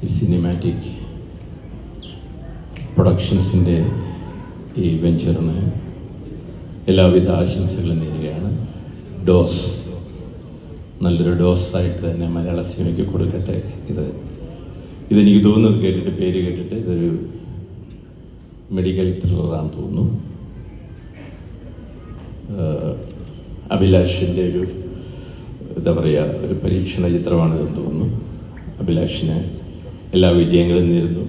ഈ സിനിമാറ്റിക് പ്രൊഡക്ഷൻസിൻ്റെ ഈ വെഞ്ചറിന് എല്ലാവിധ ആശംസകളും നേരുകയാണ്. ഡോസ് നല്ലൊരു ഡോസായിട്ട് തന്നെ മലയാള സിനിമയ്ക്ക് കൊടുക്കട്ടെ. ഇതെനിക്ക് തോന്നുന്നത് കേട്ടിട്ട്, പേര് കേട്ടിട്ട് ഇതൊരു മെഡിക്കൽ ത്രില്ലറാണെന്ന് തോന്നുന്നു. അഭിലാഷിൻ്റെ ഒരു എന്താ പറയുക, ഒരു പരീക്ഷണ ചിത്രമാണിതെന്ന് തോന്നുന്നു. അഭിലാഷിന് എല്ലാ വിജയങ്ങളും നേരുന്നു.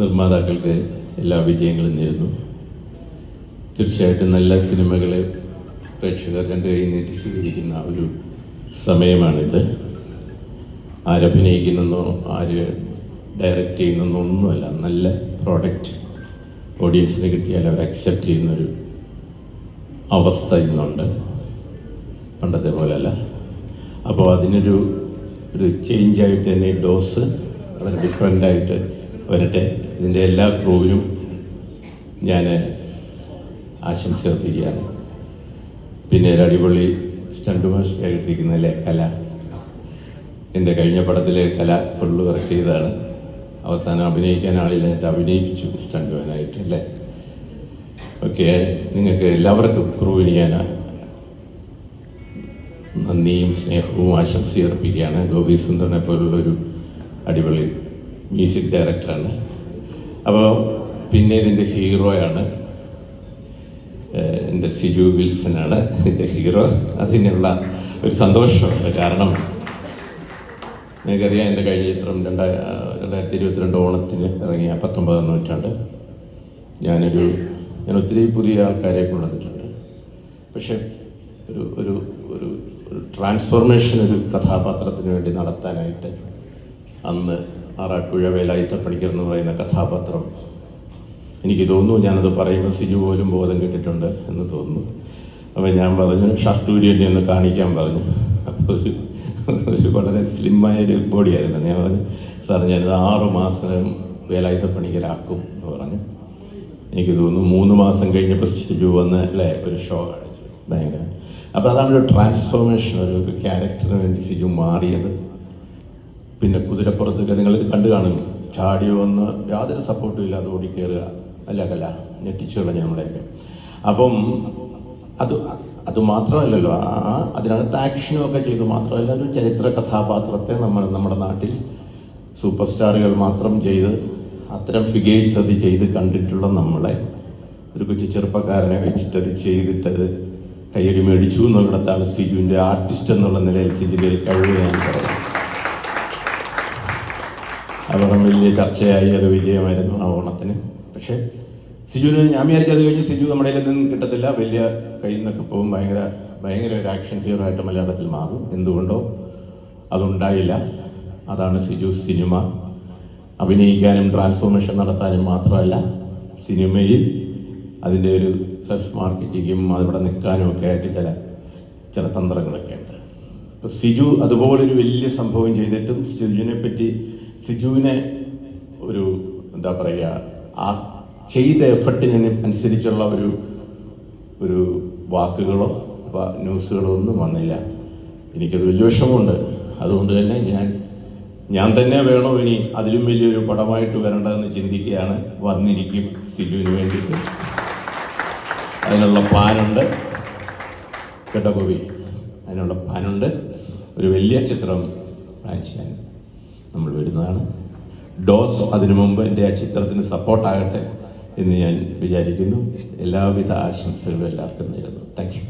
നിർമ്മാതാക്കൾക്ക് എല്ലാ വിജയങ്ങളും നേരുന്നു. തീർച്ചയായിട്ടും നല്ല സിനിമകളെ പ്രേക്ഷകർ രണ്ട് കൈ നീട്ടി സ്വീകരിക്കുന്ന ഒരു സമയമാണിത്. ആരഭിനയിക്കുന്നെന്നോ ആര് ഡയറക്റ്റ് ചെയ്യുന്നെന്നോ ഒന്നുമല്ല, നല്ല പ്രോഡക്റ്റ് ഓഡിയൻസിന് കിട്ടിയാൽ അവർ അക്സെപ്റ്റ് ചെയ്യുന്നൊരു അവസ്ഥ ഇന്നുണ്ട്, പണ്ടത്തെ പോലെയല്ല. അപ്പോൾ അതിനൊരു ചേഞ്ചായിട്ട് തന്നെ ഡോസ് വളരെ ഡിഫറെൻ്റായിട്ട് വരട്ടെ. ഇതിൻ്റെ എല്ലാ ക്രൂവിനും ഞാൻ ആശംസ അർപ്പിക്കുകയാണ്. പിന്നെ ഒരു അടിപൊളി സ്റ്റണ്ട് മാസ്റ്റർ ആയിട്ടിരിക്കുന്നല്ലേ കല. എൻ്റെ കഴിഞ്ഞ പടത്തിലെ കല ഫുള്ള് വർക്ക് ചെയ്തതാണ്. അവസാനം അഭിനയിക്കാൻ ആളില്ല, എന്നിട്ട് അഭിനയിപ്പിച്ചു സ്റ്റണ്ട് മാനായിട്ട് അല്ലേ. ഓക്കെ, നിങ്ങൾക്ക് എല്ലാവർക്കും ക്രൂവിന് ഞാൻ നന്ദിയും സ്നേഹവും ആശംസയും അർപ്പിക്കുകയാണ്. ഗോപി സുന്ദറിനെ പോലുള്ളൊരു അടിപൊളി മ്യൂസിക് ഡയറക്ടറാണ്. അപ്പോൾ പിന്നെ ഇതിൻ്റെ ഹീറോയാണ് എൻ്റെ സിജു വിൽസനാണ് ഇതിൻ്റെ ഹീറോ. അതിനുള്ള ഒരു സന്തോഷമുണ്ട്. കാരണം നിങ്ങൾക്കറിയാം, എൻ്റെ കഴിഞ്ഞ ചിത്രം 2022 ഓണത്തിന് ഇറങ്ങിയ 19-ാം നൂറ്റാണ്ട്. ഞാൻ ഒത്തിരി പുതിയ ആൾക്കാരെ കൊണ്ടുവന്നിട്ടുണ്ട്. പക്ഷെ ഒരു ട്രാൻസ്ഫോർമേഷൻ ഒരു കഥാപാത്രത്തിന് വേണ്ടി നടത്താനായിട്ട് അന്ന് ആറാട്ടുപുഴ വേലായുധ പണിക്കർ എന്ന് പറയുന്ന കഥാപാത്രം, എനിക്ക് തോന്നുന്നു, ഞാനത് പറയുമ്പോൾ സിജു പോലും ബോധം കിട്ടിയിട്ടുണ്ട് എന്ന് തോന്നുന്നു. അപ്പോൾ ഞാൻ പറഞ്ഞു ഷർട്ടൂരിയനെ ഒന്ന് കാണിക്കാൻ പറഞ്ഞു. അപ്പോൾ ഒരു വളരെ സ്ലിമ്മായൊരു ബോഡിയായിരുന്നു. ഞാൻ പറഞ്ഞു, സാർ ഞാനിത് 6 മാസം വേലായുധ പണിക്കരാക്കും എന്ന് പറഞ്ഞു. എനിക്ക് തോന്നുന്നു 3 മാസം കഴിഞ്ഞപ്പോൾ സിജു വന്ന് അല്ലേ ഒരു ഷോ കാണിച്ചു, ഭയങ്കര. അപ്പോൾ അതാണ് ഒരു ട്രാൻസ്ഫോർമേഷൻ, ഒരു ക്യാരക്ടറിന് വേണ്ടി സിജു മാറിയത്. പിന്നെ കുതിരപ്പുറത്തൊക്കെ നിങ്ങളിത് കണ്ടു കാണും, ചാടി വന്ന് യാതൊരു സപ്പോർട്ടും ഇല്ലാതെ ഓടിക്കയറുക അല്ല ഞെട്ടിച്ചു കളഞ്ഞ നമ്മളെയൊക്കെ. അപ്പം അത് മാത്രമല്ലല്ലോ, അതിനകത്ത് ആക്ഷനും ഒക്കെ ചെയ്തു മാത്രമല്ല, ഒരു ചരിത്ര കഥാപാത്രത്തെ നമ്മുടെ നാട്ടിൽ സൂപ്പർ സ്റ്റാറുകൾ മാത്രം ചെയ്ത് അത്തരം ഫിഗേഴ്സ് അത് ചെയ്ത് കണ്ടിട്ടുള്ള നമ്മളെ ഒരു കൊച്ചു ചെറുപ്പക്കാരനെ വെച്ചിട്ട് അത് ചെയ്തിട്ടത് കയ്യടി മേടിച്ചു എന്നുള്ളിടത്താണ് സിജുവിൻ്റെ ആർട്ടിസ്റ്റ് എന്നുള്ള നിലയിൽ സിജുവിൻ്റെ ഒരു കഴിവ് ഞാൻ പറയാം. അവിടെ വലിയ ചർച്ചയായി, അത് വിജയമായിരുന്നു ആ ഓണത്തിന്. പക്ഷേ സിജുവിന് ഞാൻ വിചാരിച്ചത് കഴിഞ്ഞ് സിജു നമ്മുടെ നിന്നും കിട്ടത്തില്ല, വലിയ കയ്യിൽ നിന്നൊക്കെ പോകും, ഭയങ്കര ഒരു ആക്ഷൻ ഹീറോ ആയിട്ട് മലയാളത്തിൽ മാറും. എന്തുകൊണ്ടോ അതുണ്ടായില്ല. അതാണ് സിജു സിനിമ. അഭിനയിക്കാനും ട്രാൻസ്ഫോർമേഷൻ നടത്താനും മാത്രമല്ല, സിനിമയിൽ അതിൻ്റെ ഒരു സെൽഫ് മാർക്കറ്റിങ്ങും അതിവിടെ നിൽക്കാനും ഒക്കെ ആയിട്ട് ചില തന്ത്രങ്ങളൊക്കെ ഉണ്ട്. അപ്പോൾ സിജു അതുപോലൊരു വലിയ സംഭവം ചെയ്തിട്ടും സിജുവിനെ ഒരു എന്താ പറയുക, ആ ചെയ്ത എഫർട്ടിന് അനുസരിച്ചുള്ള ഒരു വാക്കുകളോ ന്യൂസുകളോ ഒന്നും വന്നില്ല. എനിക്കത് വലിയ വിഷമമുണ്ട്. അതുകൊണ്ട് തന്നെ ഞാൻ തന്നെ വേണോ ഇനി അതിലും വലിയൊരു പടമായിട്ട് വരേണ്ടതെന്ന് ചിന്തിക്കുകയാണ്. വന്നിരിക്കും സിജുവിന് വേണ്ടിയിട്ട്. അതിനുള്ള പ്ലാനുണ്ട് കേട്ടോ ഗോപി, അതിനുള്ള പ്ലാനുണ്ട്. ഒരു വലിയ ചിത്രം പ്ലാൻ ചെയ്യാൻ നമ്മൾ വരുന്നതാണ്. ഡോസ് അതിനു മുമ്പ് എൻ്റെ ആ ചിത്രത്തിന് സപ്പോർട്ടാകട്ടെ എന്ന് ഞാൻ വിചാരിക്കുന്നു. എല്ലാവിധ ആശംസകളും എല്ലാവർക്കും നേരുന്നു. Thank you.